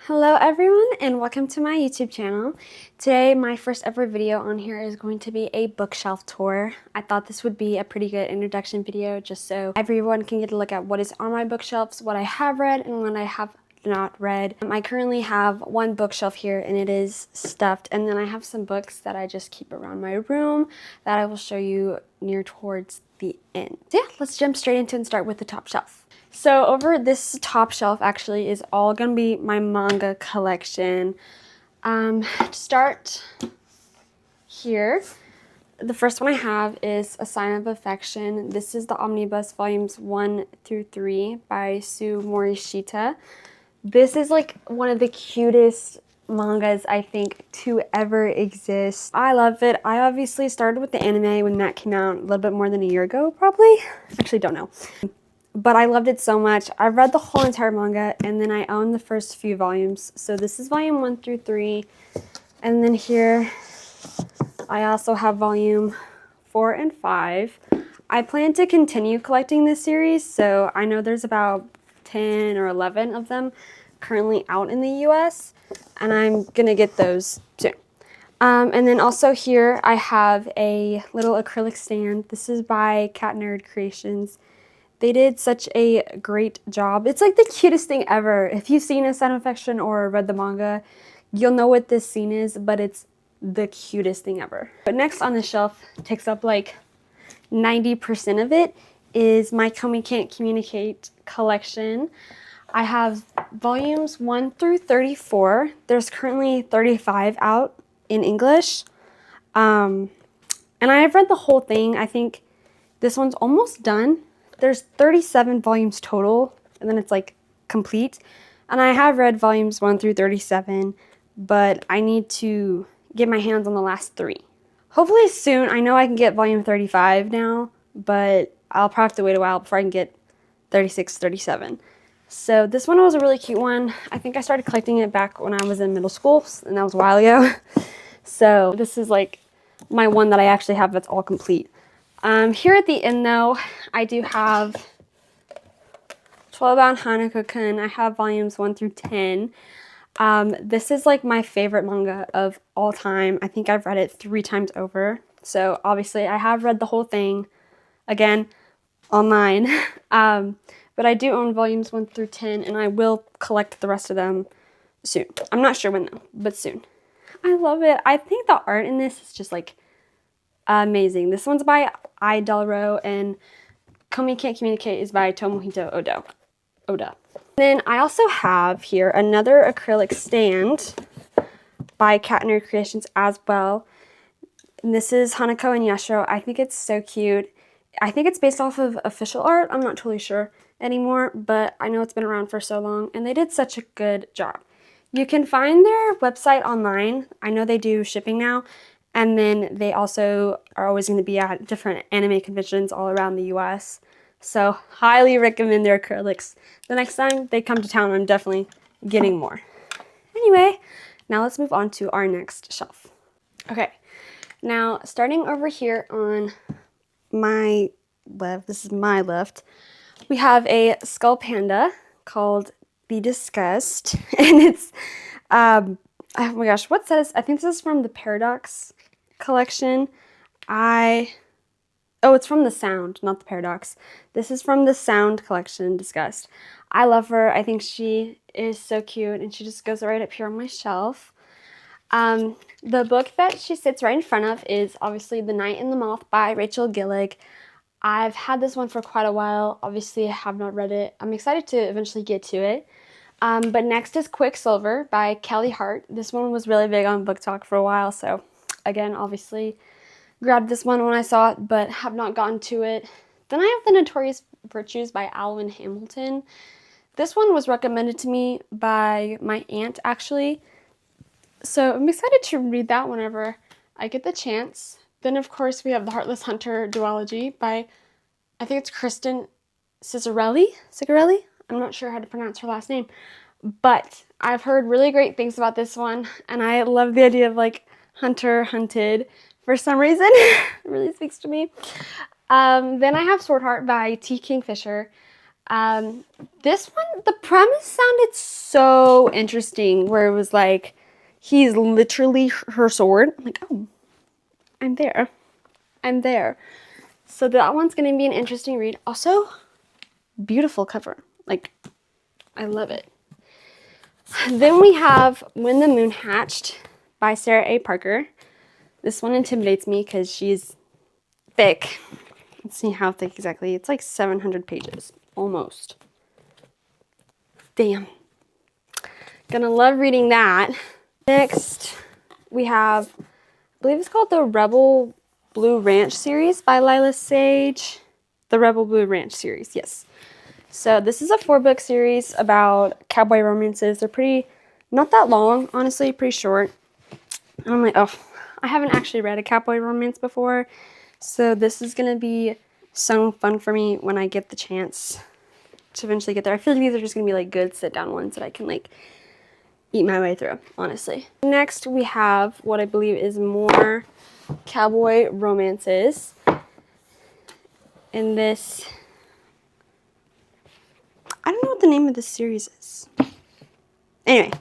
Hello everyone and welcome to my YouTube channel. Today my first ever video on here is going to be a bookshelf tour. I thought this would be a pretty good introduction video just so everyone can get a look at what is on my bookshelves, what I have read and what I have not read. I currently have one bookshelf here and it is stuffed, and then I have some books that I just keep around my room that I will show you near towards the end. So yeah, let's jump straight into it and start with the top shelf. So over this top shelf actually is all gonna be my manga collection. To start here, the first one I have is A Sign of Affection. This is the Omnibus volumes 1 through 3 by Sue Morishita. This is like one of the cutest mangas I think to ever exist. I love it. I obviously started with the anime when that came out a little bit more than a year ago, probably. Actually, don't know. But I loved it so much. I read the whole entire manga and then I own the first few volumes. So this is volume 1 through 3. And then here I also have volume 4 and 5. I plan to continue collecting this series, so I know there's about 10 or 11 of them currently out in the US, and I'm gonna get those soon. And then also here I have a little acrylic stand. This is by Cat Nerd Creations. They did such a great job. It's like the cutest thing ever. If you've seen A Sign of Affection or read the manga, you'll know what this scene is, but it's the cutest thing ever. But next on the shelf, takes up like 90% of it, is my Komi Can't Communicate collection. I have volumes 1 through 34. There's currently 35 out in English. And I have read the whole thing. I think this one's almost done. There's 37 volumes total, and then it's like complete. And I have read volumes 1 through 37, but I need to get my hands on the last 3. Hopefully soon. I know I can get volume 35 now, but I'll probably have to wait a while before I can get 36, 37. So this one was a really cute one. I think I started collecting it back when I was in middle school, and that was a while ago. So this is like my one that I actually have that's all complete. Here at the end though, I do have 12 Bound Hanako-kun. I have volumes 1 through 10. This is like my favorite manga of all time. I think I've read it 3 times over. So obviously I have read the whole thing, again, online. But I do own volumes 1 through 10 and I will collect the rest of them soon. I'm not sure when though, but soon. I love it. I think the art in this is just like amazing. This one's by I Delro and Komi Can't Communicate is by Tomohito Oda. Then I also have here another acrylic stand by Cat Nerd Creations as well. And this is Hanako and Yashiro. I think it's so cute. I think it's based off of official art. I'm not totally sure anymore, but I know it's been around for so long and they did such a good job. You can find their website online. I know they do shipping now. And then they also are always going to be at different anime conventions all around the US. So highly recommend their acrylics. The next time they come to town, I'm definitely getting more. Anyway, now let's move on to our next shelf. Okay, now starting over here on my left, this is my left, we have a Skull Panda called The Disgust. And it's, oh my gosh, what says, I think this is from the Paradox collection. Oh, it's from the Sound, not the Paradox. This is from the Sound collection, Disgust. I love her. I think she is so cute and she just goes right up here on my shelf. The book that she sits right in front of is obviously The Night and the Moth by Rachel Gillig. I've had this one for quite a while. Obviously, I have not read it. I'm excited to eventually get to it. But next is Quicksilver by Kelly Hart. This one was really big on Book Talk for a while, so again, obviously grabbed this one when I saw it, but have not gotten to it. Then I have The Notorious Virtues by Alwyn Hamilton. This one was recommended to me by my aunt, actually. So I'm excited to read that whenever I get the chance. Then, of course, we have The Heartless Hunter duology by, I think it's Kristen Cigarelli? I'm not sure how to pronounce her last name. But I've heard really great things about this one, and I love the idea of like hunter hunted for some reason. It really speaks to me. Then I have Sword Heart by T. Kingfisher. This one, the premise sounded so interesting, where it was like, he's literally her sword. I'm like, oh, I'm there. I'm there. So that one's going to be an interesting read. Also, beautiful cover. Like, I love it. Then we have When the Moon Hatched by Sarah A. Parker. This one intimidates me because she's thick. Let's see how thick exactly. It's like 700 pages, almost. Damn. Gonna love reading that. Next, we have, I believe it's called the Rebel Blue Ranch series by Lila Sage. The Rebel Blue Ranch series, yes. So this is a 4-book series about cowboy romances. They're pretty, not that long, honestly, pretty short. And I'm like, oh, I haven't actually read a cowboy romance before. So this is gonna be so fun for me when I get the chance to eventually get there. I feel like these are just gonna be like good sit-down ones that I can like eat my way through, honestly. Next, we have what I believe is more cowboy romances. And this, I don't know what the name of this series is. Anyway,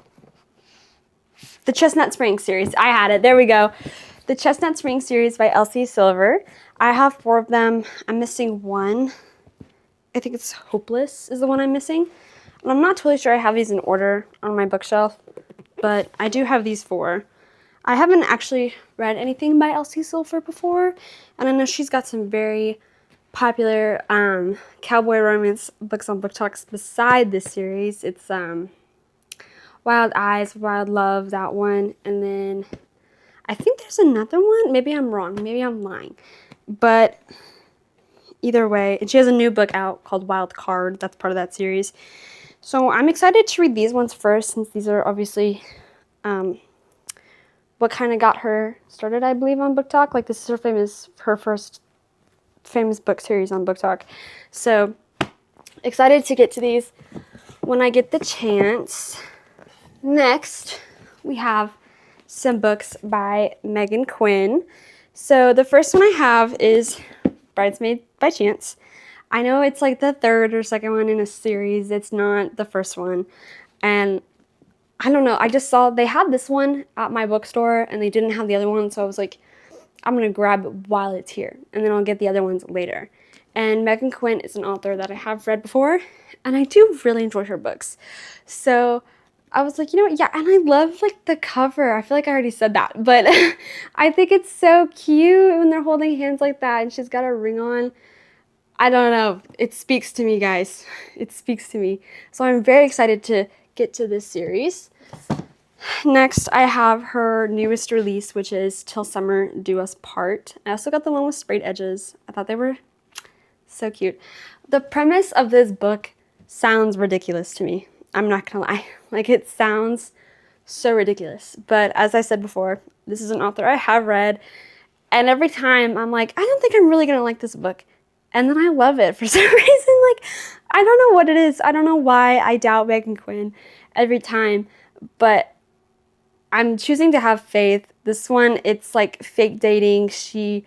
the Chestnut Springs series. I had it. There we go. The Chestnut Springs series by Elsie Silver. I have 4 of them. I'm missing one. I think it's Hopeless is the one I'm missing. And I'm not totally sure I have these in order on my bookshelf, but I do have these 4. I haven't actually read anything by Elsie Silver before, and I know she's got some very popular cowboy romance books on Book Talks beside this series. It's Wild Eyes, Wild Love, that one, and then I think there's another one. Maybe I'm wrong. Maybe I'm lying. But either way, and she has a new book out called Wild Card. That's part of that series. So I'm excited to read these ones first, since these are obviously what kind of got her started, I believe, on Book Talk. Like, this is her first famous book series on Book Talk. So excited to get to these when I get the chance. Next, we have some books by Megan Quinn. So the first one I have is Bridesmaid by Chance. I know it's like the 3rd or 2nd one in a series. It's not the first one. And I don't know. I just saw they had this one at my bookstore and they didn't have the other one. So I was like, I'm going to grab it while it's here. And then I'll get the other ones later. And Megan Quinn is an author that I have read before. And I do really enjoy her books. So I was like, you know what? Yeah, and I love like the cover. I feel like I already said that, but I think it's so cute when they're holding hands like that and she's got a ring on. I don't know. It speaks to me, guys. It speaks to me. So I'm very excited to get to this series. Next, I have her newest release, which is Till Summer Do Us Part. I also got the one with sprayed edges. I thought they were so cute. The premise of this book sounds ridiculous to me. I'm not gonna lie. Like, it sounds so ridiculous. But as I said before, this is an author I have read. And every time I'm like, I don't think I'm really gonna like this book. And then I love it for some reason. Like, I don't know what it is. I don't know why I doubt Megan Quinn every time. But I'm choosing to have faith. This one, it's like fake dating. She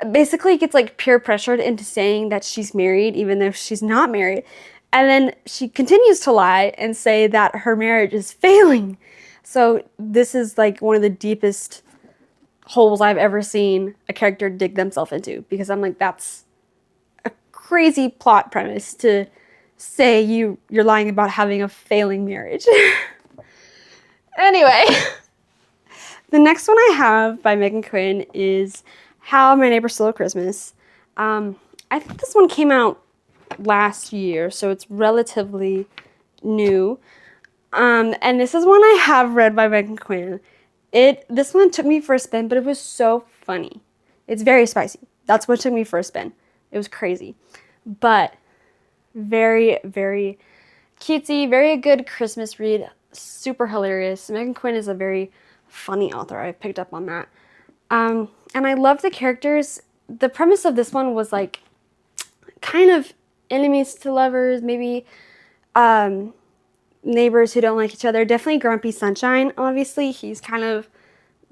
basically gets like peer pressured into saying that she's married, even though she's not married. And then she continues to lie and say that her marriage is failing. So this is like one of the deepest holes I've ever seen a character dig themselves into, because I'm like, that's a crazy plot premise to say you're lying about having a failing marriage. Anyway, the next one I have by Megan Quinn is How My Neighbor Stole Christmas. I think this one came out last year, so it's relatively new. And this is one I have read by Megan Quinn. This one took me for a spin, but it was so funny. It's very spicy. That's what took me for a spin. It was crazy. But very, very cutesy, very good Christmas read. Super hilarious. Megan Quinn is a very funny author. I picked up on that. And I love the characters. The premise of this one was like kind of enemies to lovers, maybe neighbors who don't like each other. Definitely Grumpy Sunshine, obviously. He's kind of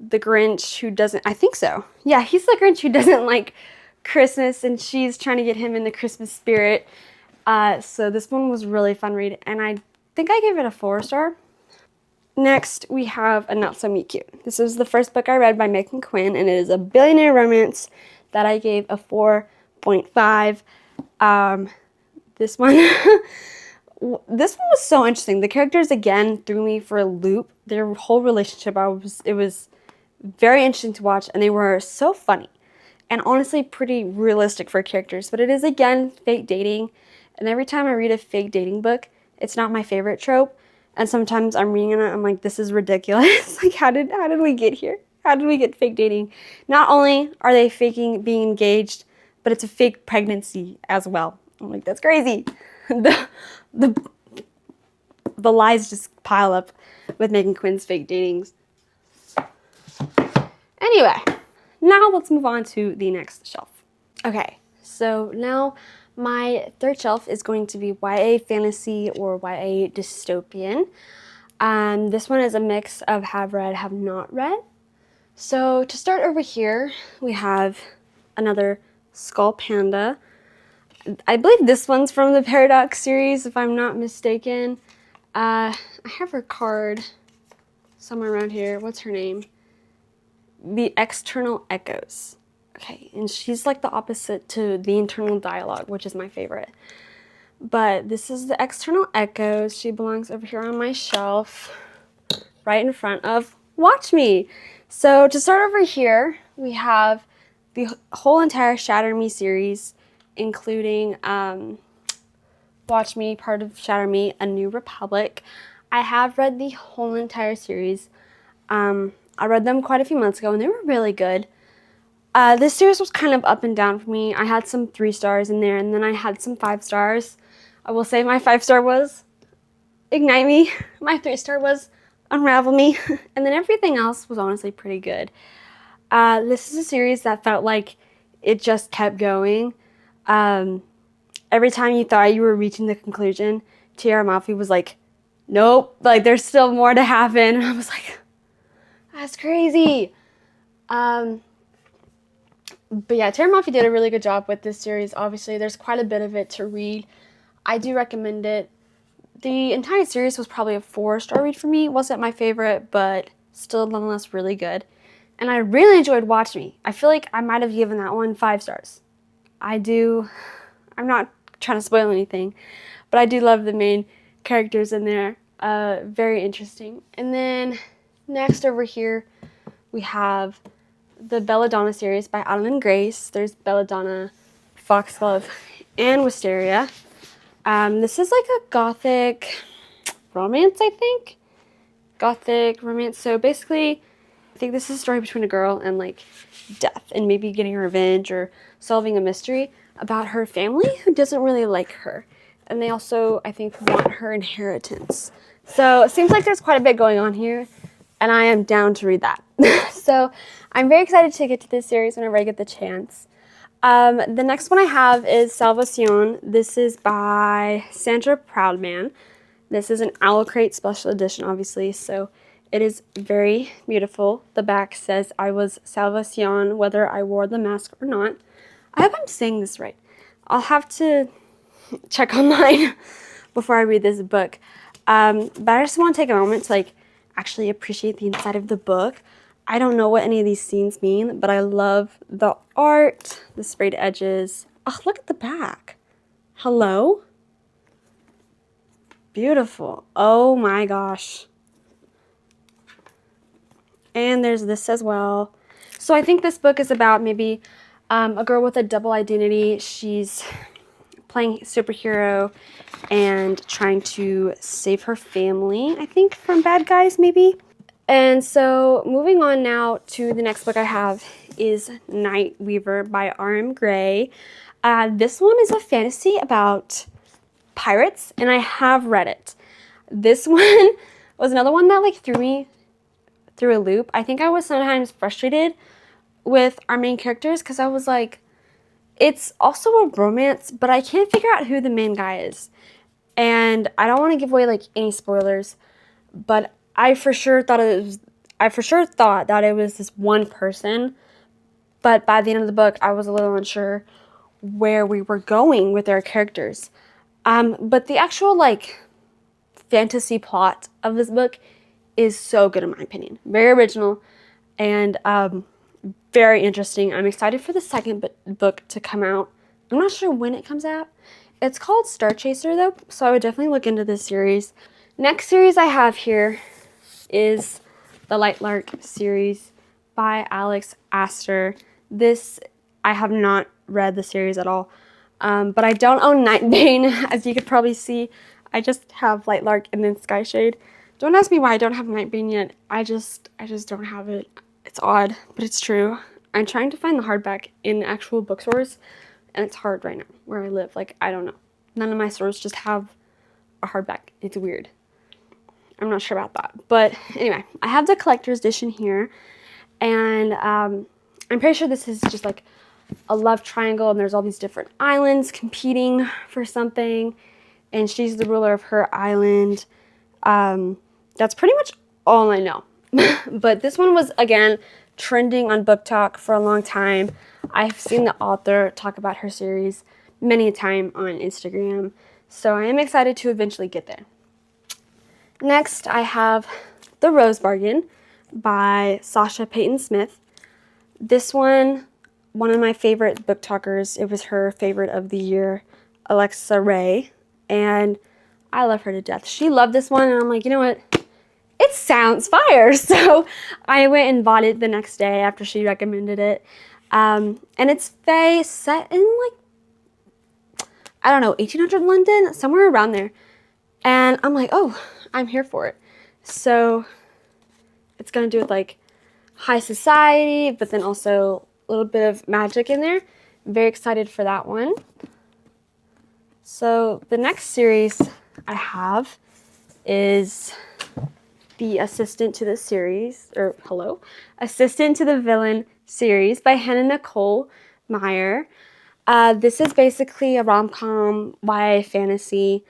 the Grinch who doesn't, I think so. Yeah, he's the Grinch who doesn't like Christmas, and she's trying to get him in the Christmas spirit. So this one was really fun read, and I think I gave it a 4-star. Next, we have A Not So Meet Cute. This was the first book I read by Megan Quinn, and it is a billionaire romance that I gave a 4.5. This one, this one was so interesting. The characters again threw me for a loop. Their whole relationship, it was very interesting to watch, and they were so funny, and honestly pretty realistic for characters. But it is again fake dating, and every time I read a fake dating book, it's not my favorite trope. And sometimes I'm reading it, I'm like, this is ridiculous. Like, how did we get here? How did we get fake dating? Not only are they faking being engaged, but it's a fake pregnancy as well. I'm like, that's crazy. The lies just pile up with Megan Quinn's fake datings. Anyway, now let's move on to the next shelf. Okay, so now my third shelf is going to be YA fantasy or YA dystopian. This one is a mix of have read, have not read. So to start over here, we have another Skull Panda. I believe this one's from the Paradox series, if I'm not mistaken. I have her card somewhere around here. What's her name? The External Echoes. Okay, and she's like the opposite to the internal dialogue, which is my favorite. But this is the External Echoes. She belongs over here on my shelf, right in front of Watch Me. So to start over here, we have the whole entire Shatter Me series, including Watch Me, part of Shatter Me, A New Republic. I have read the whole entire series. I read them quite a few months ago, and they were really good. This series was kind of up and down for me. I had some 3 stars in there, and then I had some 5 stars. I will say my 5-star was Ignite Me. My 3-star was Unravel Me. And then everything else was honestly pretty good. This is a series that felt like it just kept going. Every time you thought you were reaching the conclusion, TBR Malfi was like, nope, like there's still more to happen. And I was like, that's crazy. But yeah, TBR Malfi did a really good job with this series. Obviously, there's quite a bit of it to read. I do recommend it. The entire series was probably a 4-star read for me. It wasn't my favorite, but still nonetheless really good. And I really enjoyed Watch Me. I feel like I might have given that one 5 stars. I'm not trying to spoil anything, but I do love the main characters in there. Very interesting. And then next over here, we have the Belladonna series by Adeline Grace. There's Belladonna, Foxglove, and Wisteria. This is like a gothic romance, I think. Gothic romance. So basically, I think this is a story between a girl and like death and maybe getting revenge or solving a mystery about her family who doesn't really like her. And they also, I think, want her inheritance. So it seems like there's quite a bit going on here, and I am down to read that. So I'm very excited to get to this series whenever I get the chance. The next one I have is Salvacion. This is by Sandra Proudman. This is an Owl Crate special edition, obviously, so it is very beautiful. The back says, I was Salvacion, whether I wore the mask or not. I hope I'm saying this right. I'll have to check online before I read this book. But I just want to take a moment to actually appreciate the inside of the book. I don't know what any of these scenes mean, but I love the art, the sprayed edges. Oh, look at the back. Hello? Beautiful. Oh my gosh. And there's this as well. So I think this book is about maybe a girl with a double identity. She's playing superhero and trying to save her family, I think, from bad guys maybe. And so moving on now to the next book I have is Night Weaver by R.M. Gray. This one is a fantasy about pirates, and I have read it. This one was another one that threw me through a loop. I think I was sometimes frustrated with our main characters because I was like, it's also a romance, but I can't figure out who the main guy is. And I don't want to give away any spoilers, but I for sure thought that it was this one person, but by the end of the book, I was a little unsure where we were going with our characters. But the actual like fantasy plot of this book is so good in my opinion. Very original and very interesting. I'm excited for the second book to come out. I'm not sure when it comes out. It's called Star Chaser though, so I would definitely look into this series. Next series I have here is the Lightlark series by Alex Astor. This, I have not read the series at all, but I don't own Nightbane, as you could probably see. I just have Lightlark and then Skyshade. Don't ask me why I don't have Nightbane yet. I just don't have it. It's odd, but it's true. I'm trying to find the hardback in actual bookstores, and it's hard right now where I live. Like, I don't know. None of my stores just have a hardback. It's weird. I'm not sure about that. But anyway, I have the collector's edition here, and I'm pretty sure this is just like a love triangle, and there's all these different islands competing for something, and she's the ruler of her island. That's pretty much all I know. But this one was, again, trending on Book Talk for a long time. I've seen the author talk about her series many a time on Instagram, so I am excited to eventually get there. Next, I have The Rose Bargain by Sasha Payton Smith. This one of my favorite book talkers. It was her favorite of the year, Alexa Ray, and I love her to death. She loved this one, and I'm like, you know what? It sounds fire. So I went and bought it the next day after she recommended it. And it's fae set in like, I don't know, 1800 London, somewhere around there. And I'm like, oh, I'm here for it. So it's going to do with like high society, but then also a little bit of magic in there. I'm very excited for that one. So the next series I have is the Assistant to the Villain series by Hannah Nicole Meyer. This is basically a rom-com YA fantasy.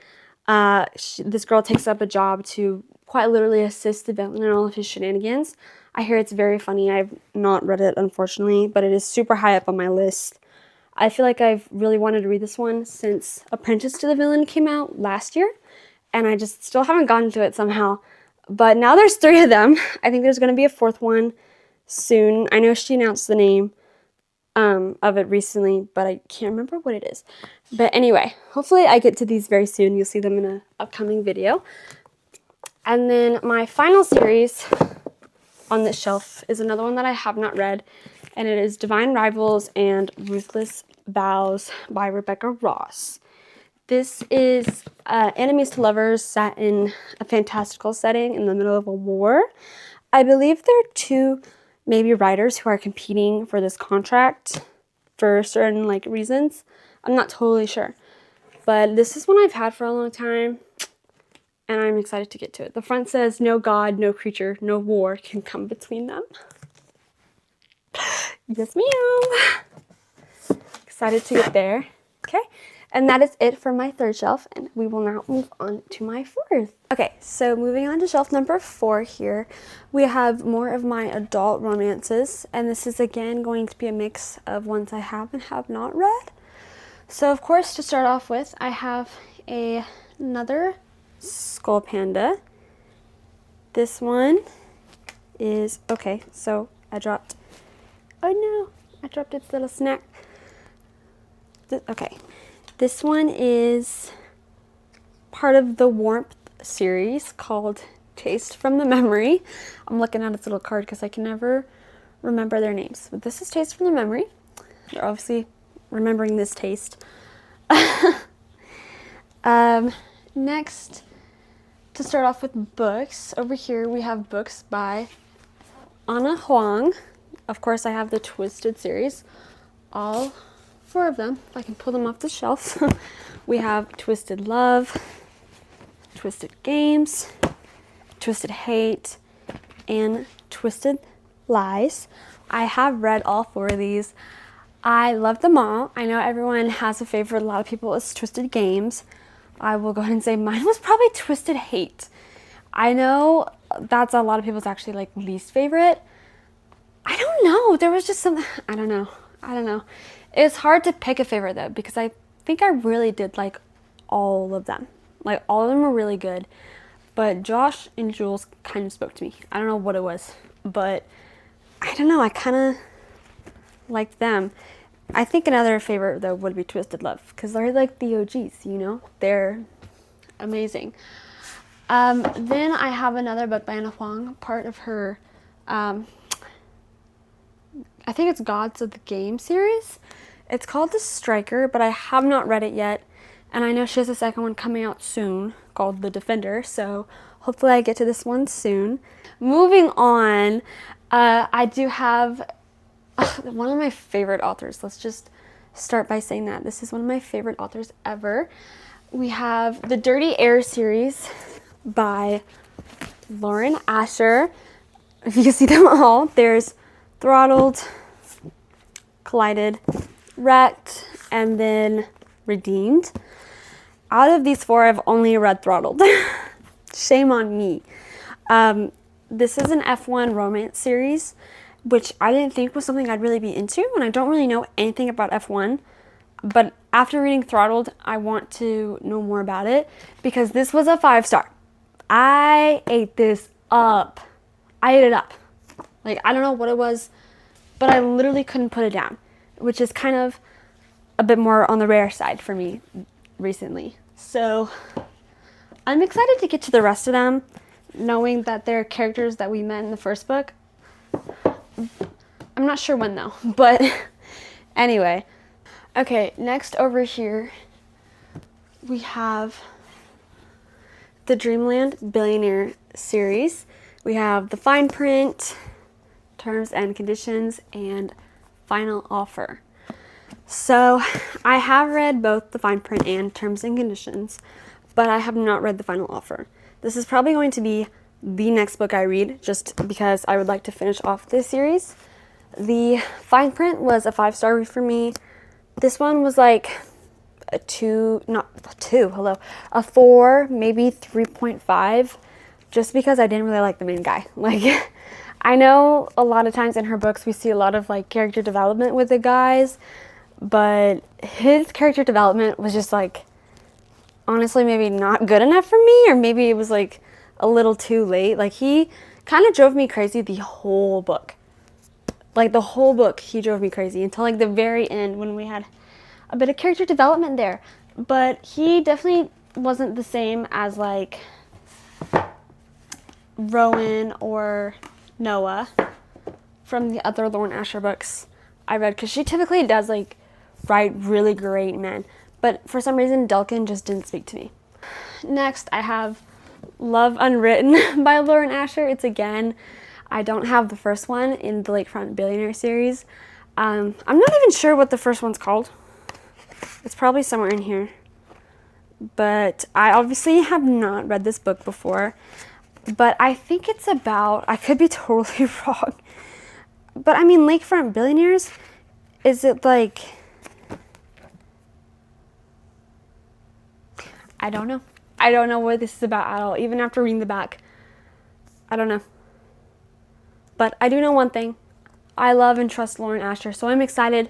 This girl takes up a job to quite literally assist the villain in all of his shenanigans. I hear it's very funny. I've not read it, unfortunately, but it is super high up on my list. I feel like I've really wanted to read this one since Apprentice to the Villain came out last year, and I just still haven't gotten to it somehow. But now there's 3 of them. I think there's going to be a 4th one soon. I know she announced the name of it recently, but I can't remember what it is. But anyway, hopefully I get to these very soon. You'll see them in an upcoming video. And then my final series on this shelf is another one that I have not read, and it is Divine Rivals and Ruthless Vows by Rebecca Ross. This is enemies to lovers set in a fantastical setting in the middle of a war. I believe there are 2 maybe writers who are competing for this contract for certain like reasons. I'm not totally sure. But this is one I've had for a long time, and I'm excited to get to it. The front says, no god, no creature, no war can come between them. Yes, ma'am. Excited to get there. Okay. And that is it for my 3rd shelf, and we will now move on to my 4th. Okay, so moving on to shelf number 4 here, we have more of my adult romances, and this is again going to be a mix of ones I have and have not read. So of course, to start off with, I have another Skull Panda. This one is, okay, so I dropped, oh no, I dropped its little snack. Okay. This one is part of the Warmth series called Taste from the Memory. I'm looking at its little card because I can never remember their names. But this is Taste from the Memory. You're obviously remembering this taste. Next, to start off with books, over here we have books by Anna Huang. Of course, I have the Twisted series. All 4 of them, if I can pull them off the shelf. We have Twisted Love, Twisted Games, Twisted Hate, and Twisted Lies. I have read all 4 of these. I love them all. I know everyone has a favorite. A lot of people is Twisted Games. I will go ahead and say mine was probably Twisted Hate. I know that's a lot of people's actually like least favorite. I don't know. There was just some, I don't know. It's hard to pick a favorite though, because I think I really did like all of them. Like, all of them were really good. But Josh and Jules kind of spoke to me. I don't know what it was, but I don't know. I kind of liked them. I think another favorite, though, would be Twisted Love, because they're like the OGs, you know? They're amazing. Then I have another book by Anna Huang, part of her, I think it's Gods of the Game series. It's called The Striker, but I have not read it yet. And I know she has a second one coming out soon called The Defender, so hopefully I get to this one soon. Moving on, I do have one of my favorite authors. Let's just start by saying that. This is one of my favorite authors ever. We have the Dirty Air series by Lauren Asher. If you can see them all, there's Throttled, Collided, Wrecked, and then Redeemed. Out of these four, I've only read Throttled. Shame on me. This is an F1 romance series, which I didn't think was something I'd really be into, and I don't really know anything about F1. But after reading Throttled, I want to know more about it, because this was a 5-star. I ate this up. I ate it up. Like, I don't know what it was, but I literally couldn't put it down, which is kind of a bit more on the rare side for me recently. So I'm excited to get to the rest of them, knowing that they're characters that we met in the first book. I'm not sure when though, but anyway. Okay, next over here we have the Dreamland Billionaire series. We have the fine print, terms and conditions, and final offer. So I have read both the fine print and terms and conditions, but I have not read the final offer. This is probably going to be the next book I read, just because I would like to finish off this series. The fine print was a 5-star read for me. This one was like a 4, maybe 3.5, just because I didn't really like the main guy. Like, I know a lot of times in her books we see a lot of like character development with the guys, but his character development was just like, honestly, maybe not good enough for me, or maybe it was like a little too late. Like, he kind of drove me crazy the whole book. Like, the whole book, he drove me crazy until like the very end when we had a bit of character development there. But he definitely wasn't the same as like Rowan or Noah from the other Lauren Asher books I read, because she typically does like write really great men, but for some reason Delkin just didn't speak to me. Next I have Love Unwritten by Lauren Asher. It's again, I don't have the first one in the Lakefront Billionaire series. I'm not even sure what the first one's called. It's probably somewhere in here, but I obviously have not read this book before. But I think it's about, I could be totally wrong, but I mean, Lakefront Billionaires, is it like, I don't know. I don't know what this is about at all, even after reading the back. I don't know. But I do know one thing. I love and trust Lauren Asher, so I'm excited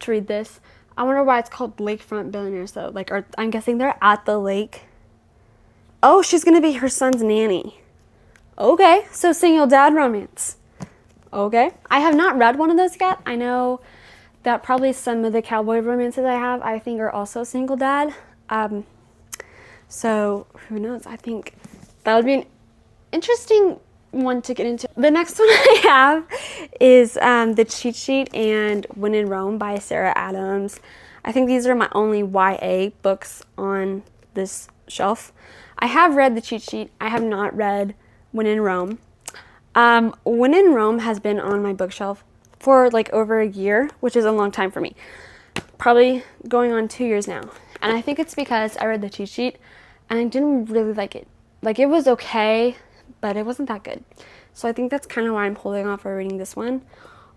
to read this. I wonder why it's called Lakefront Billionaires though. Like, I'm guessing they're at the lake. Oh, she's gonna be her son's nanny. Okay, so single dad romance. Okay, I have not read one of those yet. I know that probably some of the cowboy romances I have, I think, are also single dad. So who knows? I think that would be an interesting one to get into. The next one I have is The Cheat Sheet and When in Rome by Sarah Adams. I think these are my only YA books on this shelf. I have read The Cheat Sheet. I have not read When in Rome. When in Rome has been on my bookshelf for like over a year, which is a long time for me. Probably going on 2 years now. And I think it's because I read The Cheat Sheet and I didn't really like it. Like, it was okay, but it wasn't that good. So I think that's kind of why I'm holding off on reading this one.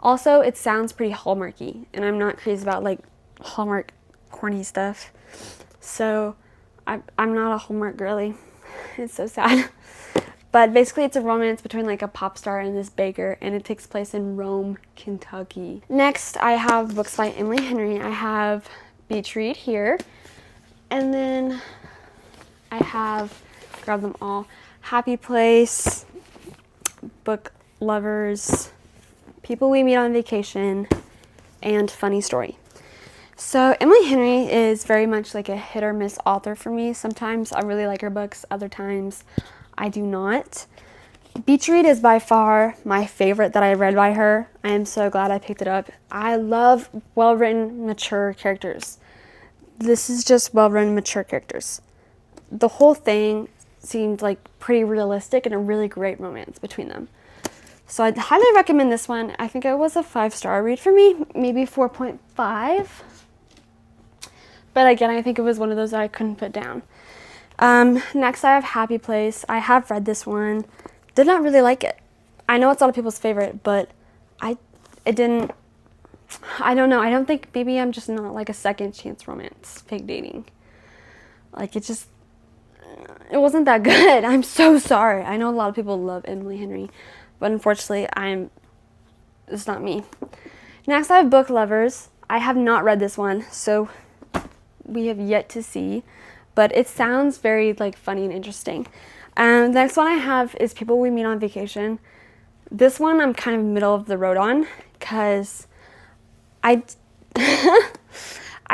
Also, it sounds pretty Hallmarky, and I'm not crazy about like Hallmark corny stuff. So I'm not a Hallmark girly. It's so sad. But basically it's a romance between like a pop star and this baker, and it takes place in Rome, Kentucky. Next, I have books by Emily Henry. I have Beach Read here. And then I have, grab them all, Happy Place, Book Lovers, People We Meet on Vacation, and Funny Story. So Emily Henry is very much like a hit or miss author for me. Sometimes I really like her books, other times I do not. Beach Read is by far my favorite that I read by her. I am so glad I picked it up. I love well-written, mature characters. This is just well-written, mature characters. The whole thing seemed like pretty realistic and a really great romance between them. So I'd highly recommend this one. I think it was a 5-star read for me, maybe 4.5. But again, I think it was one of those that I couldn't put down. Next I have Happy Place. I have read this one. Did not really like it. I know it's a lot of people's favorite, but I don't know. I don't think, maybe I'm just not like a second chance romance, fake dating. Like it wasn't that good. I'm so sorry. I know a lot of people love Emily Henry, but unfortunately it's not me. Next I have Book Lovers. I have not read this one, so we have yet to see, but it sounds very like funny and interesting. The next one I have is People We Meet on Vacation. This one I'm kind of middle of the road on, because I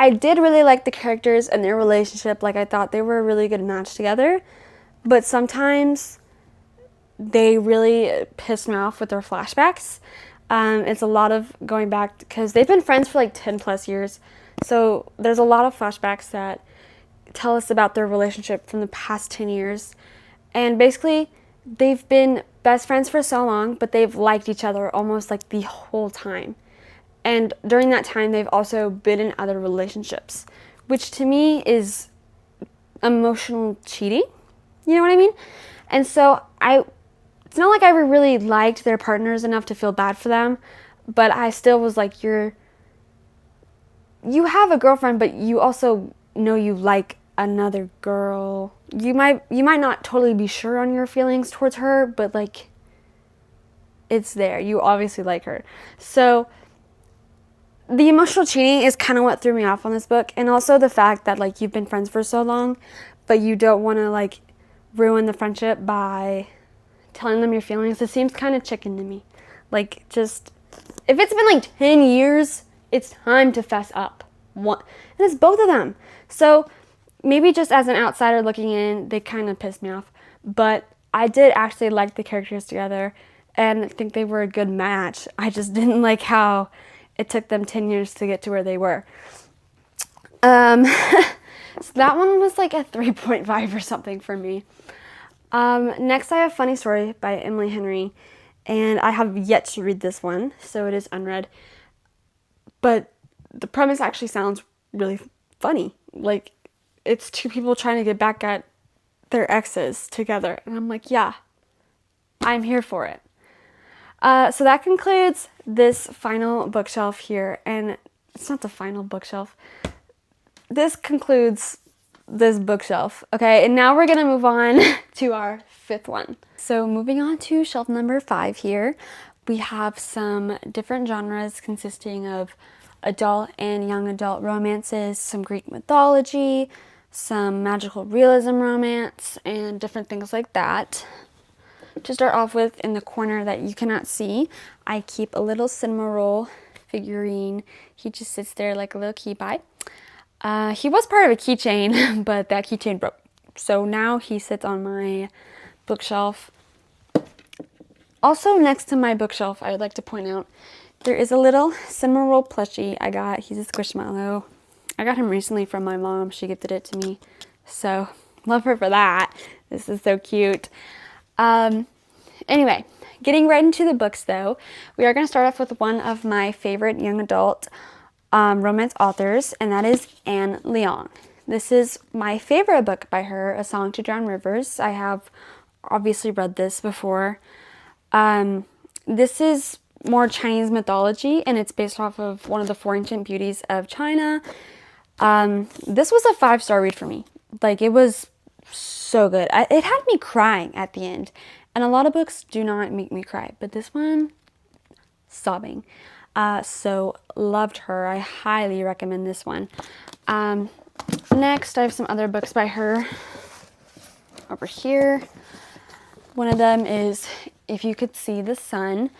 did really like the characters and their relationship. Like I thought they were a really good match together, but sometimes they really piss me off with their flashbacks. It's a lot of going back, because they've been friends for like 10 plus years. So there's a lot of flashbacks that tell us about their relationship from the past 10 years. And basically, they've been best friends for so long, but they've liked each other almost like the whole time. And during that time, they've also been in other relationships, which to me is emotional cheating. You know what I mean? And so it's not like I really liked their partners enough to feel bad for them, but I still was like, you have a girlfriend, but you also know you like another girl. You might not totally be sure on your feelings towards her, but like it's there. You obviously like her. So the emotional cheating is kind of what threw me off on this book, and also the fact that like you've been friends for so long, but you don't want to like ruin the friendship by telling them your feelings. It seems kind of chicken to me. Like, just if it's been like 10 years, it's time to fess up. And it's both of them. So maybe just as an outsider looking in, they kind of pissed me off. But I did actually like the characters together, and I think they were a good match. I just didn't like how it took them 10 years to get to where they were. So that one was like a 3.5 or something for me. Next I have Funny Story by Emily Henry, and I have yet to read this one, so it is unread. But the premise actually sounds really funny. Like, it's two people trying to get back at their exes together, and I'm like, yeah, I'm here for it. So that concludes this final bookshelf here, and it's not the final bookshelf. This concludes this bookshelf, okay? And now we're gonna move on to our fifth one. So moving on to shelf number 5 here, we have some different genres consisting of adult and young adult romances, some Greek mythology, some magical realism romance, and different things like that. To start off with, in the corner that you cannot see, I keep a little cinema roll figurine. He just sits there like a little key pie. He was part of a keychain, but that keychain broke. So now he sits on my bookshelf. Also next to my bookshelf, I would like to point out, there is a little cinema roll plushie I got. He's a Squishmallow. I got him recently from my mom. She gifted it to me. So love her for that. This is so cute. Anyway, getting right into the books though, we are going to start off with one of my favorite young adult romance authors, and that is Anne Leong. This is my favorite book by her, A Song to Drown Rivers. I have obviously read this before. This is more Chinese mythology, and it's based off of one of the 4 ancient beauties of China. This was a 5-star read for me. Like, it was so good. It had me crying at the end, and a lot of books do not make me cry, but this one, sobbing. So loved her. I highly recommend this one. Next, I have some other books by her over here. One of them is If You Could See the Sun.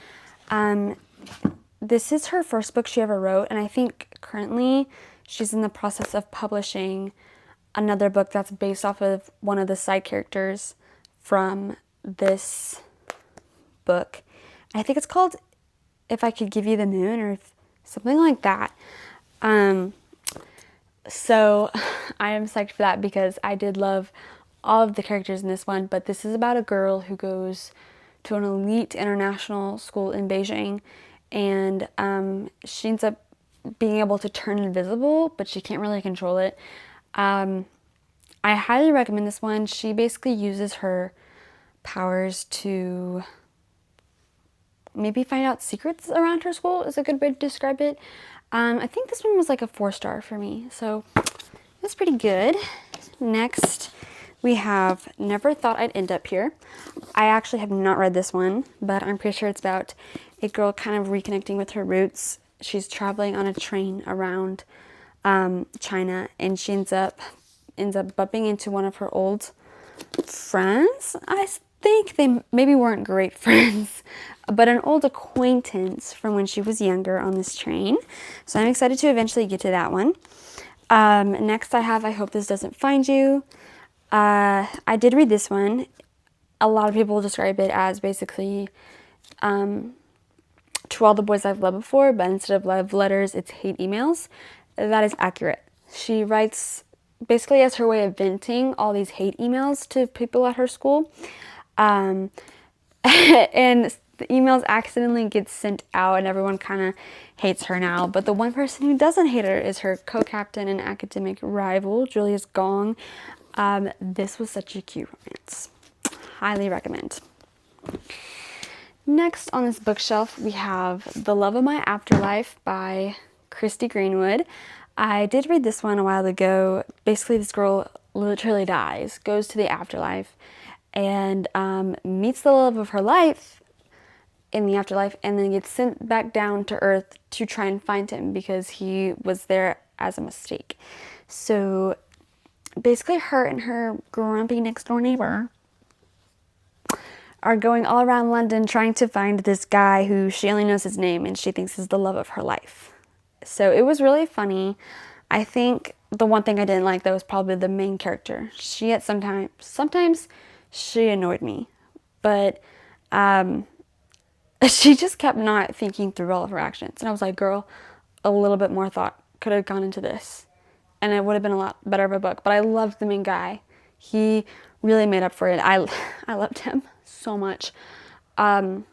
This is her first book she ever wrote, and I think currently she's in the process of publishing another book that's based off of one of the side characters from this book. I think it's called If I Could Give You the Moon or something like that. So I am psyched for that because I did love all of the characters in this one, but this is about a girl who goes to an elite international school in Beijing, and she ends up being able to turn invisible, but she can't really control it. I highly recommend this one. She basically uses her powers to maybe find out secrets around her school is a good way to describe it. I think this one was like a 4-star for me, so it's pretty good. Next, we have Never Thought I'd End Up Here. I actually have not read this one, but I'm pretty sure it's about a girl kind of reconnecting with her roots. She's traveling on a train around China, and she ends up bumping into one of her old friends. I think they maybe weren't great friends, but an old acquaintance from when she was younger on this train. So I'm excited to eventually get to that one. Next I have I Hope This Doesn't Find You. I did read this one. A lot of people describe it as basically To All the Boys I've Loved Before, but instead of love letters, it's hate emails. That is accurate. She writes basically as her way of venting all these hate emails to people at her school. And the emails accidentally get sent out and everyone kind of hates her now. But the one person who doesn't hate her is her co-captain and academic rival, Julius Gong. This was such a cute romance. Highly recommend. Next on this bookshelf, we have The Love of My Afterlife by Christy Greenwood. I did read this one a while ago. Basically, this girl literally dies, goes to the afterlife, and meets the love of her life in the afterlife, and then gets sent back down to Earth to try and find him because he was there as a mistake. So basically, her and her grumpy next door neighbor are going all around London trying to find this guy who she only knows his name and she thinks is the love of her life. So it was really funny. I think the one thing I didn't like though was probably the main character. She at sometimes she annoyed me, but she just kept not thinking through all of her actions. And I was like, girl, a little bit more thought could have gone into this and it would have been a lot better of a book. But I loved the main guy. He really made up for it. I loved him so much. So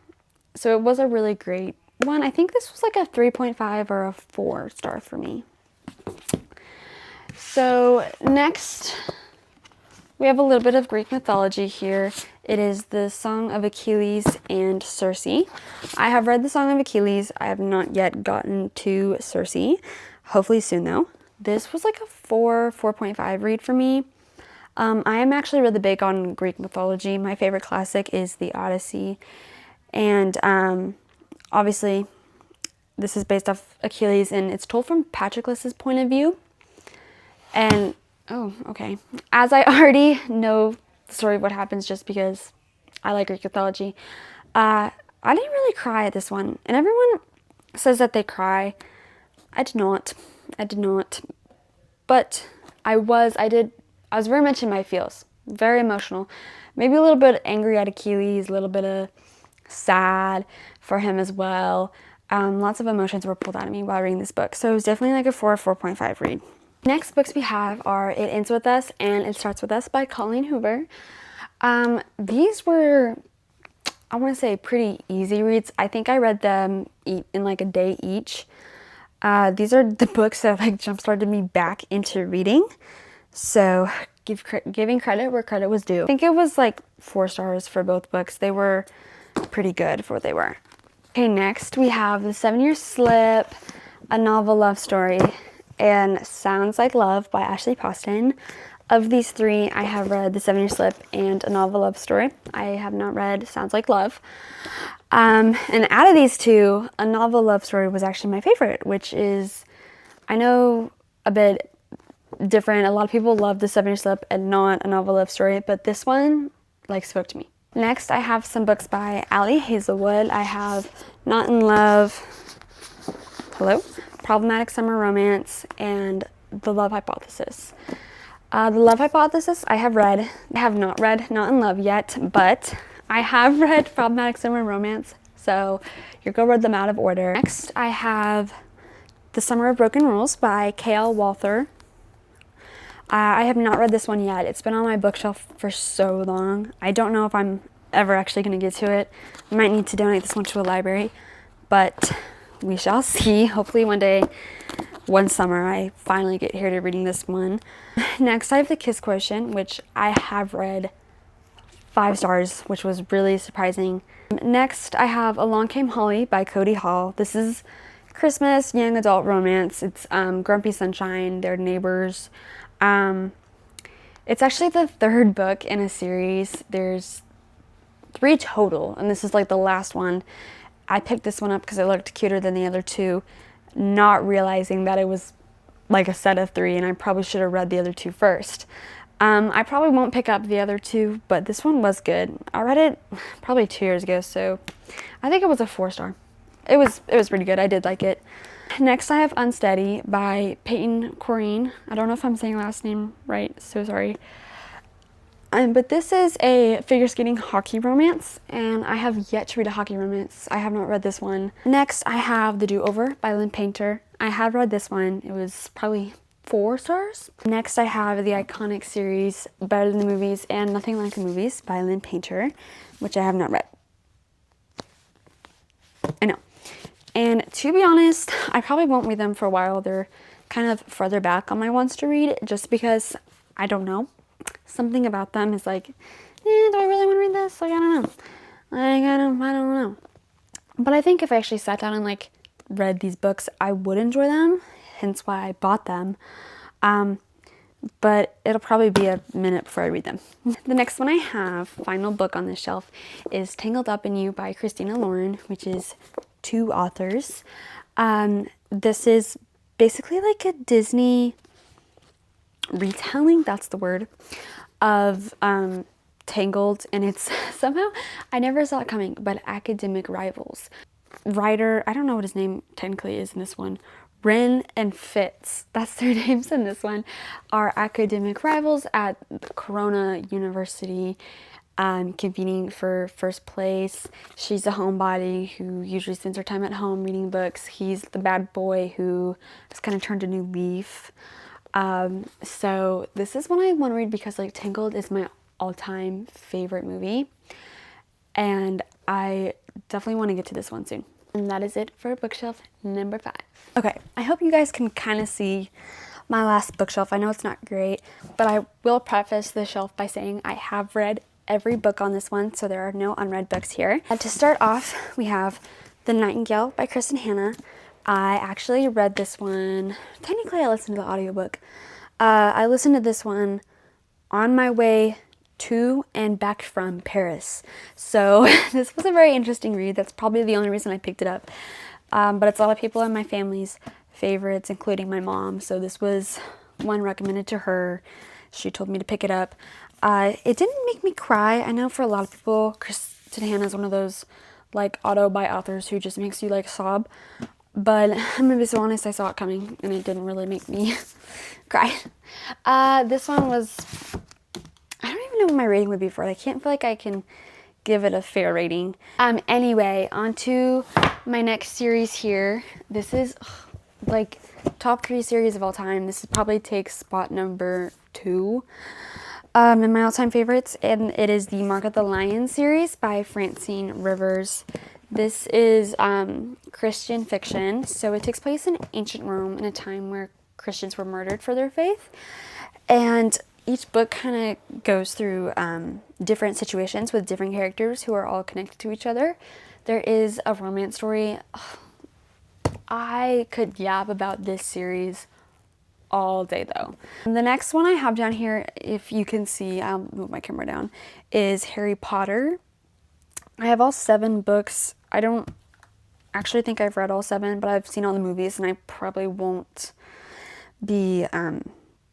it was a really great one. I think this was like a 3.5 or a 4-star for me. So next, we have a little bit of Greek mythology here. It is the Song of Achilles and Circe. I have read the Song of Achilles. I have not yet gotten to Circe. Hopefully soon though. This was like a 4.5 read for me. I am actually really big on Greek mythology. My favorite classic is the Odyssey. And obviously, this is based off Achilles, and it's told from Patroclus's point of view. And, oh, okay. As I already know the story of what happens just because I like Greek mythology, I didn't really cry at this one. And everyone says that they cry. I did not. But I was very much in my feels. Very emotional. Maybe a little bit angry at Achilles, a little bit of sad for him as well. Lots of emotions were pulled out of me while reading this book. So it was definitely like a 4.5 read. Next books we have are It Ends With Us and It Starts With Us by Colleen Hoover. These were, I want to say, pretty easy reads. I think I read them in like a day each. These are the books that like jump-started me back into reading. So giving credit where credit was due. I think it was like 4 stars for both books. They were pretty good for what they were. Okay, next we have The 7-Year Slip, a novel love story, and Sounds Like Love by Ashley Poston. Of these three, I have read The 7-Year Slip and A Novel Love Story. I have not read Sounds Like Love. And out of these two, A Novel Love Story was actually my favorite, which is, I know a bit different. A lot of people love The Seven Year Slip and not a novel love story, but this one like spoke to me. Next, I have some books by Ali Hazelwood. I have Not in Love, Problematic Summer Romance, and The Love Hypothesis. The Love Hypothesis I have read. I have not read Not in Love yet, but I have read Problematic Summer Romance, so you're gonna read them out of order. Next, I have The Summer of Broken Rules by K.L. Walther. I have not read this one yet. It's been on my bookshelf for so long. I don't know if I'm ever actually going to get to it. I might need to donate this one to a library, but we shall see. Hopefully one day, one summer, I finally get here to reading this one. Next, I have The Kiss Quotient, which I have read 5 stars, which was really surprising. Next, I have Along Came Holly by Cody Hall. This is Christmas young adult romance. It's Grumpy Sunshine, they're neighbors. It's actually the 3rd book in a series. There's 3 total, and this is like the last one. I picked this one up because it looked cuter than the other 2, not realizing that it was like a set of 3, and I probably should have read the other 2 first. I probably won't pick up the other 2, but this one was good. I read it probably 2 years ago, so I think it was a 4 star. It was pretty good. I did like it. Next, I have Unsteady by Peyton Corrine. I don't know if I'm saying last name right, so sorry. But this is a figure skating hockey romance, and I have yet to read a hockey romance. I have not read this one. Next, I have The Do-Over by Lynn Painter. I have read this one. It was probably 4 stars. Next, I have the iconic series Better Than the Movies and Nothing Like the Movies by Lynn Painter, which I have not read. I know. And to be honest, I probably won't read them for a while. They're kind of further back on my wants to read, just because I don't know. Something about them is like, do I really want to read this? Like, I don't know. Like, I don't know. But I think if I actually sat down and like read these books, I would enjoy them, hence why I bought them. But it'll probably be a minute before I read them. The next one I have, final book on this shelf, is Tangled Up in You by Christina Lauren, which is 2 authors. This is basically like a Disney retelling, that's the word, of Tangled, and it's somehow, I never saw it coming, but academic rivals. Writer, I don't know what his name technically is in this one, Ren and Fitz, that's their names in this one, are academic rivals at Corona University, competing for first place. She's a homebody who usually spends her time at home reading books. He's the bad boy who has kind of turned a new leaf. So this is one I want to read because like Tangled is my all-time favorite movie, and I definitely want to get to this one soon. And that is it for bookshelf number 5. Okay, I hope you guys can kind of see my last bookshelf. I know it's not great, but I will preface the shelf by saying I have read every book on this one, so there are no unread books here. To start off, we have The Nightingale by Kristen Hanna. I actually read this one, technically I listened to the audiobook. I listened to this one on my way to and back from Paris. So this was a very interesting read. That's probably the only reason I picked it up. But it's a lot of people in my family's favorites, including my mom. So this was one recommended to her. She told me to pick it up. It didn't make me cry. I know for a lot of people, Kristen Hanna is one of those like auto by authors who just makes you like sob. But I'm gonna be so honest, I saw it coming and it didn't really make me cry. This one was, I don't even know what my rating would be for it. I can't feel like I can give it a fair rating. Anyway, on to my next series here. This is like top 3 series of all time. This probably takes spot number 2 in my all-time favorites, and it is the Mark of the Lion series by Francine Rivers. This is Christian fiction, so it takes place in ancient Rome in a time where Christians were murdered for their faith, and each book kind of goes through different situations with different characters who are all connected to each other. There is a romance story. I could yap about this series all day though. The next one I have down here, if you can see, I'll move my camera down, is Harry Potter. I have all 7 books. I don't actually think I've read all 7, but I've seen all the movies and I probably won't be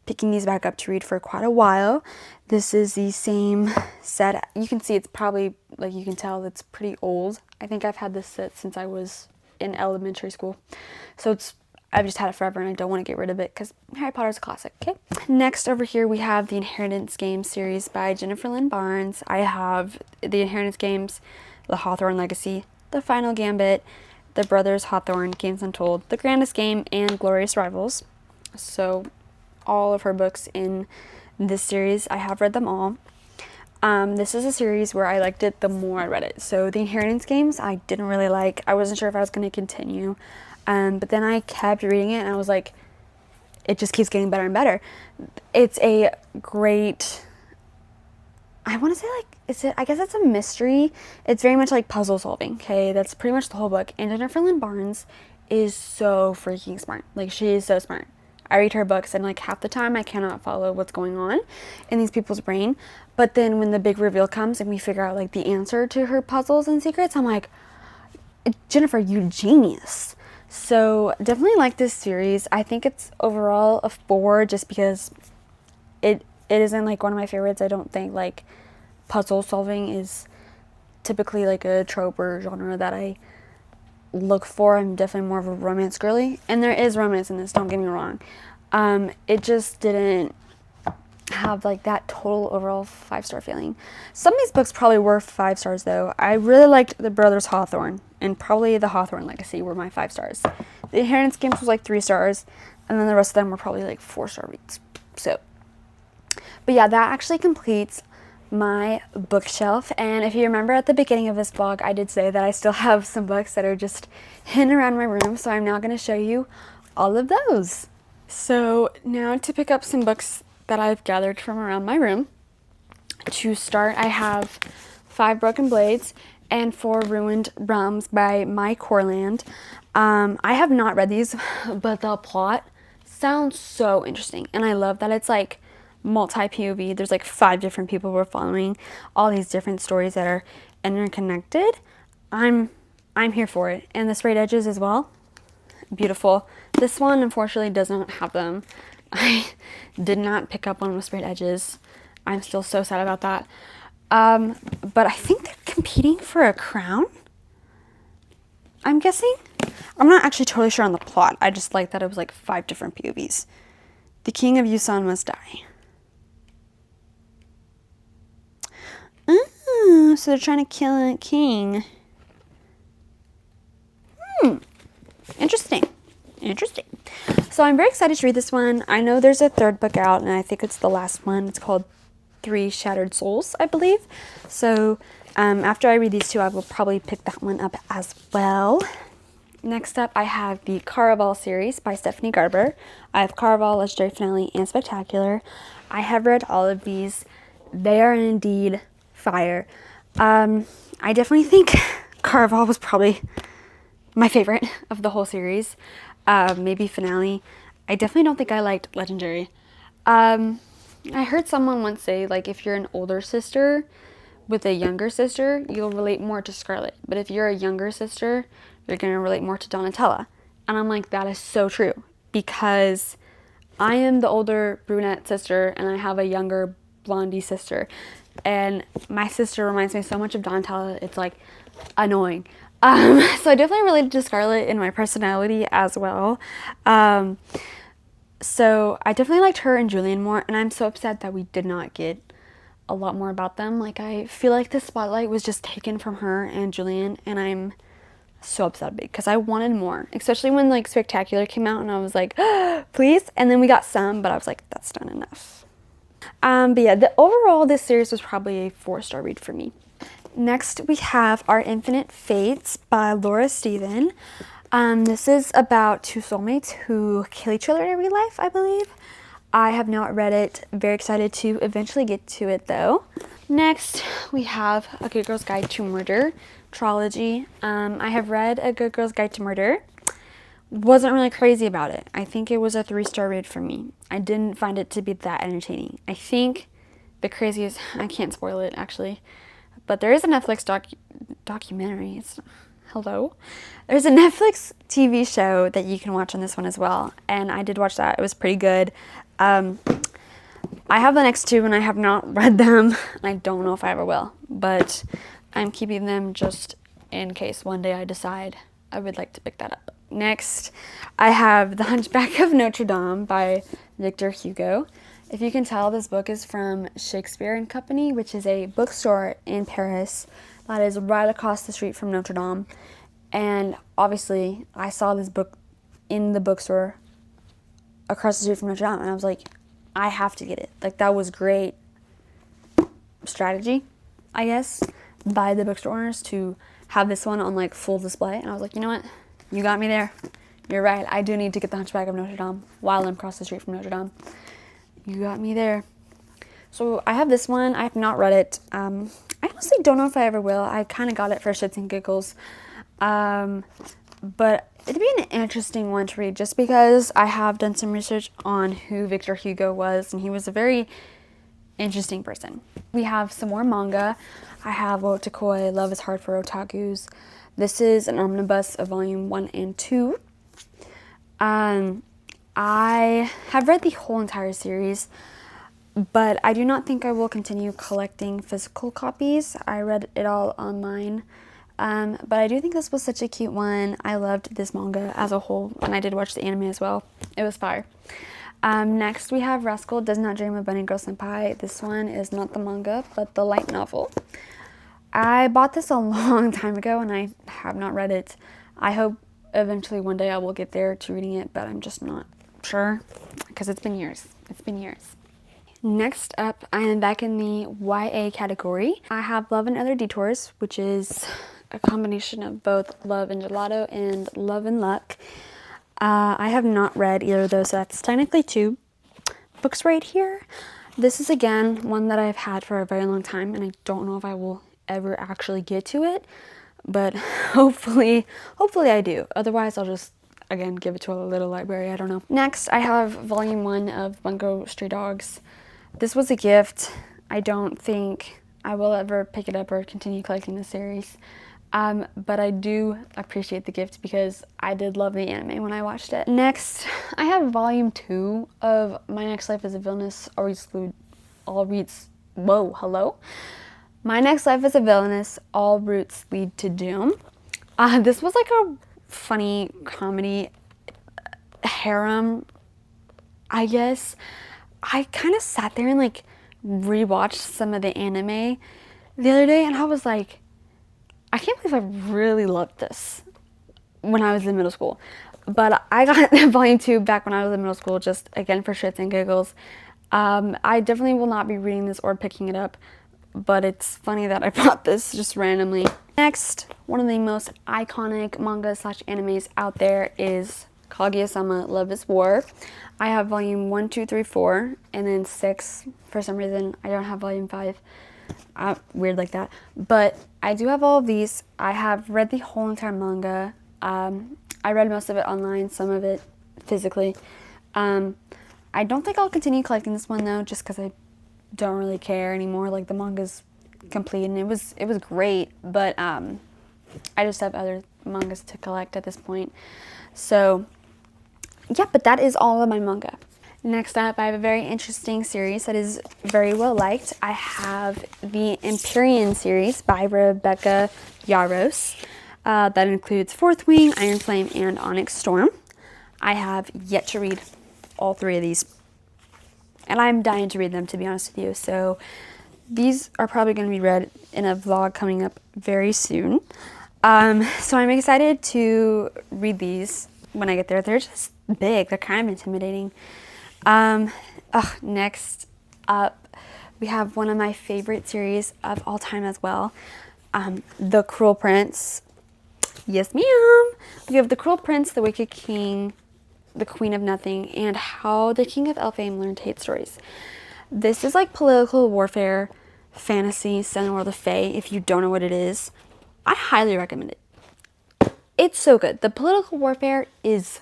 picking these back up to read for quite a while. This is the same set. You can see it's probably, like, you can tell it's pretty old. I think I've had this set since I was in elementary school. So I've just had it forever and I don't want to get rid of it because Harry Potter is a classic, okay? Next over here we have the Inheritance Games series by Jennifer Lynn Barnes. I have the Inheritance Games, The Hawthorne Legacy, The Final Gambit, The Brothers Hawthorne, Games Untold, The Grandest Game, and Glorious Rivals. So all of her books in this series, I have read them all. This is a series where I liked it the more I read it. So the Inheritance Games I didn't really like. I wasn't sure if I was going to continue. But then I kept reading it and I was like, it just keeps getting better and better. It's a great, I want to say, like, I guess it's a mystery. It's very much like puzzle solving, okay? That's pretty much the whole book. And Jennifer Lynn Barnes is so freaking smart. Like, she is so smart. I read her books and, like, half the time I cannot follow what's going on in these people's brain. But then when the big reveal comes and we figure out, like, the answer to her puzzles and secrets, I'm like, Jennifer, you genius. So definitely like this series. I think it's overall a 4 just because it isn't, like, one of my favorites. I don't think, like, puzzle solving is typically, like, a trope or genre that I look for. I'm definitely more of a romance girly, and there is romance in this, don't get me wrong. It just didn't have, like, that total overall 5-star feeling. Some of these books probably were 5 stars though. I really liked The Brothers Hawthorne, and probably The Hawthorne Legacy were my 5 stars. The Inheritance Games was like 3 stars, and then the rest of them were probably like 4-star reads. So, but yeah, that actually completes my bookshelf. And if you remember at the beginning of this vlog, I did say that I still have some books that are just hidden around my room, so I'm now going to show you all of those. So now to pick up some books that I've gathered from around my room. To start, I have 5 Broken Blades and 4 Ruined Realms by Mike Corland. I have not read these, but the plot sounds so interesting, and I love that it's like multi-POV. There's like 5 different people we're following, all these different stories that are interconnected. I'm here for it. And the sprayed edges as well, beautiful. This one unfortunately does not have them. I did not pick up one with sprayed edges. I'm still so sad about that. But I think they're competing for a crown, I'm guessing. I'm not actually totally sure on the plot. I just like that it was like 5 different POVs. The king of Yusan must die. Oh, so they're trying to kill a king. Interesting. Interesting. So I'm very excited to read this one. I know there's a 3rd book out, and I think it's the last one. It's called 3 Shattered Souls, I believe. So after I read these 2, I will probably pick that one up as well. Next up, I have the Caraval series by Stephanie Garber. I have Caraval, Legendary Finale, and Spectacular. I have read all of these. They are indeed fire. I definitely think Caraval was probably my favorite of the whole series. Maybe Finale. I definitely don't think I liked Legendary. I heard someone once say, like, if you're an older sister with a younger sister, you'll relate more to Scarlet. But if you're a younger sister, you're going to relate more to Donatella. And I'm like, that is so true. Because I am the older brunette sister, and I have a younger blondie sister. And my sister reminds me so much of Donatella, it's, like, annoying. So I definitely related to Scarlet in my personality as well. So I definitely liked her and Julian more, and I'm so upset that we did not get a lot more about them. Like, I feel like the spotlight was just taken from her and Julian, and I'm so upset because I wanted more, especially when, like, Spectacular came out, and I was like, please. And then we got some, but I was like, that's not enough. But yeah, overall this series was probably a 4-star read for me. Next, we have Our Infinite Fates by Laura Steven. This is about 2 soulmates who kill each other in real life, I believe. I have not read it. Very excited to eventually get to it, though. Next, we have A Good Girl's Guide to Murder trilogy. I have read A Good Girl's Guide to Murder. Wasn't really crazy about it. I think it was a 3-star read for me. I didn't find it to be that entertaining. I think the craziest, I can't spoil it, actually. But there is a Netflix documentary. Hello? There's a Netflix TV show that you can watch on this one as well. And I did watch that. It was pretty good. I have the next two and I have not read them. I don't know if I ever will, but I'm keeping them just in case one day I decide I would like to pick that up. Next, I have The Hunchback of Notre Dame by Victor Hugo. If you can tell, this book is from Shakespeare and Company, which is a bookstore in Paris that is right across the street from Notre Dame. And obviously, I saw this book in the bookstore across the street from Notre Dame, and I was like, I have to get it. Like, that was great strategy, I guess, by the bookstore owners to have this one on like full display. And I was like, you know what? You got me there. You're right. I do need to get The Hunchback of Notre Dame while I'm across the street from Notre Dame. You got me there. So I have this one. I have not read it. I honestly don't know if I ever will. I kind of got it for shits and giggles. But it'd be an interesting one to read just because I have done some research on who Victor Hugo was, and he was a very interesting person. We have some more manga. I have Wotakoi, Love is Hard for Otakus. This is an omnibus of volume 1 and 2. I have read the whole entire series, but I do not think I will continue collecting physical copies. I read it all online. But I do think this was such a cute one. I loved this manga as a whole, and I did watch the anime as well. It was fire. Next, we have Rascal Does Not Dream of Bunny Girl Senpai. This one is not the manga, but the light novel. I bought this a long time ago, and I have not read it. I hope eventually one day I will get there to reading it, but I'm just not sure, because it's been years. It's been years. Next up, I am back in the YA category. I have Love and Other Detours, which is a combination of both Love and Gelato and Love and Luck. I have not read either of those, so that's technically 2 books right here. This is, again, one that I've had for a very long time, and I don't know if I will ever actually get to it, but hopefully I do. Otherwise, I'll just, again, give it to a little library. I don't know. Next, I have volume 1 of Bungo Stray Dogs. This was a gift. I don't think I will ever pick it up or continue collecting the series. But I do appreciate the gift because I did love the anime when I watched it. Next, I have volume 2 of My Next Life as a Villainess, My Next Life as a Villainess, All Routes Lead to Doom. This was like a funny comedy harem, I guess. I kind of sat there and like rewatched some of the anime the other day, and I was like, I can't believe I really loved this when I was in middle school. But I got volume 2 back when I was in middle school, just again for shits and giggles. I definitely will not be reading this or picking it up, but it's funny that I bought this just randomly. Next, one of the most iconic manga / animes out there is Kaguya-sama Love is War. I have volume 1, 2, 3, 4, and then 6. For some reason, I don't have volume 5. Weird like that. But I do have all of these. I have read the whole entire manga. I read most of it online, some of it physically. I don't think I'll continue collecting this one though, just because I don't really care anymore. Like, the manga's complete and it was great, but I just have other mangas to collect at this point. So yeah, but that is all of my manga. Next up, I have a very interesting series that is very well liked. I have the Empyrean series by Rebecca Yarros. That includes Fourth Wing, Iron Flame, and Onyx Storm. I have yet to read all 3 of these, and I'm dying to read them, to be honest with you. So these are probably going to be read in a vlog coming up very soon. So I'm excited to read these when I get there. They're just big. They're kind of intimidating. Next up, we have one of my favorite series of all time as well, The Cruel Prince. Yes, ma'am. We have The Cruel Prince, The Wicked King, The Queen of Nothing, and How the King of Elfame Learned to Hate Stories. This is like political warfare, fantasy, set in the world of Fae. If you don't know what it is, I highly recommend it. It's so good. The political warfare is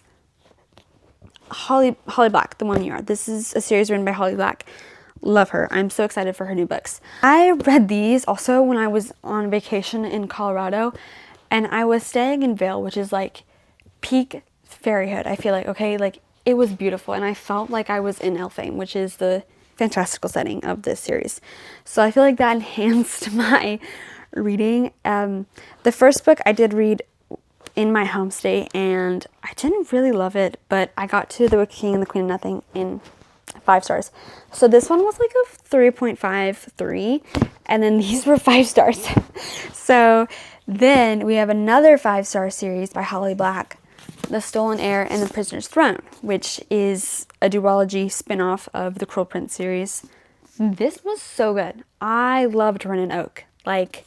Holly Black, the one you are. This is a series written by Holly Black. Love her. I'm so excited for her new books. I read these also when I was on vacation in Colorado, and I was staying in Vail, which is like peak fairyhood, I feel like, okay? Like, it was beautiful, and I felt like I was in Elfame, which is the fantastical setting of this series. So I feel like that enhanced my reading. The first book I did read in my home state, and I didn't really love it, but I got to The Wicked King and the Queen of Nothing in 5 stars. So this one was like a 3.53, and then these were 5 stars. So then we have another 5-star series by Holly Black, The Stolen Heir and The Prisoner's Throne, which is a duology spin-off of the Cruel Prince series. This was so good. I loved Ren and Oak. Like,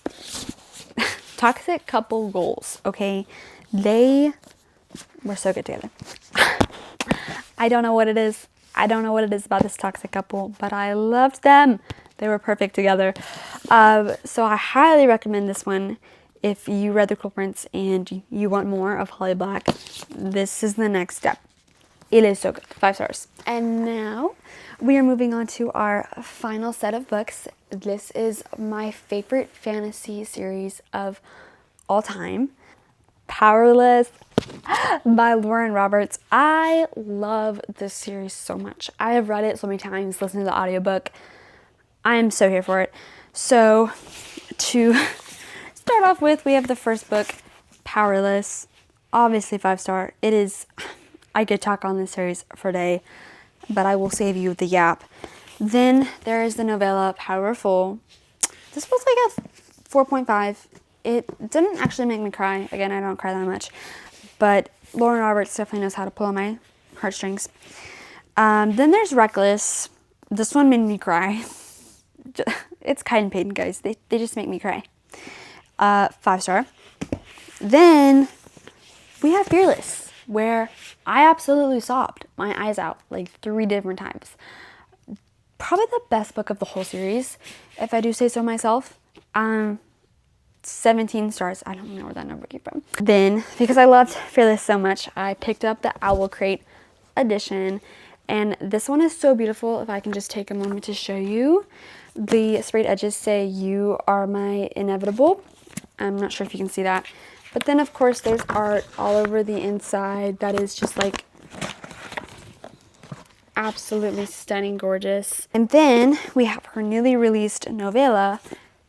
toxic couple goals, okay? They were so good together. I don't know what it is. I don't know what it is about this toxic couple, but I loved them. They were perfect together. So I highly recommend this one. If you read The Cruel Prince and you want more of Holly Black, this is the next step. It is so good. 5 stars. And now we are moving on to our final set of books. This is my favorite fantasy series of all time, Powerless by Lauren Roberts. I love this series so much. I have read it so many times, listened to the audiobook. I am so here for it. So to start off with, we have the first book, Powerless. Obviously 5-star. It is, I could talk on this series for a day, but I will save you the yap. Then there is the novella, Powerful. This was like a 4.5. It didn't actually make me cry. Again, I don't cry that much. But Lauren Roberts definitely knows how to pull on my heartstrings. Then there's Reckless. This one made me cry. It's Kite and Peyton, guys. They just make me cry. 5-star. Then we have Fearless, where I absolutely sobbed my eyes out like 3 different times. Probably the best book of the whole series, if I do say so myself. 17 stars. I don't know where that number came from. Then, because I loved Fearless so much, I picked up the Owl Crate edition, and this one is so beautiful. If I can just take a moment to show you. The sprayed edges say, "You are my inevitable." I'm not sure if you can see that. But then, of course, there's art all over the inside that is just like absolutely stunning, gorgeous. And then we have her newly released novella,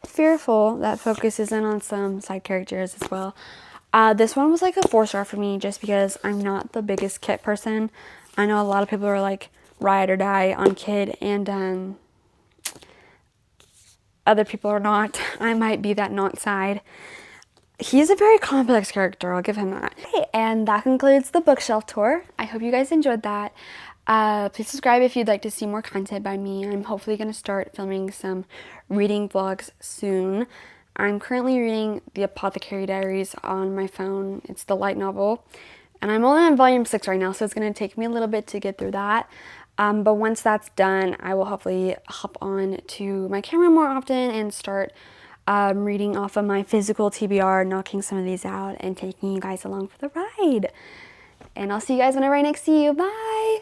Fearful, that focuses in on some side characters as well. This one was like a 4-star for me just because I'm not the biggest Kit person. I know a lot of people are like ride or die on Kit, and other people are not. I might be that not side. He's a very complex character, I'll give him that. Okay, and that concludes the bookshelf tour. I hope you guys enjoyed that. Please subscribe if you'd like to see more content by me. I'm hopefully going to start filming some reading vlogs soon. I'm currently reading The Apothecary Diaries on my phone. It's the light novel. And I'm only on volume 6 right now, so it's going to take me a little bit to get through that. But once that's done, I will hopefully hop on to my camera more often and start reading off of my physical TBR, knocking some of these out, and taking you guys along for the ride. And I'll see you guys whenever I next see you. Bye!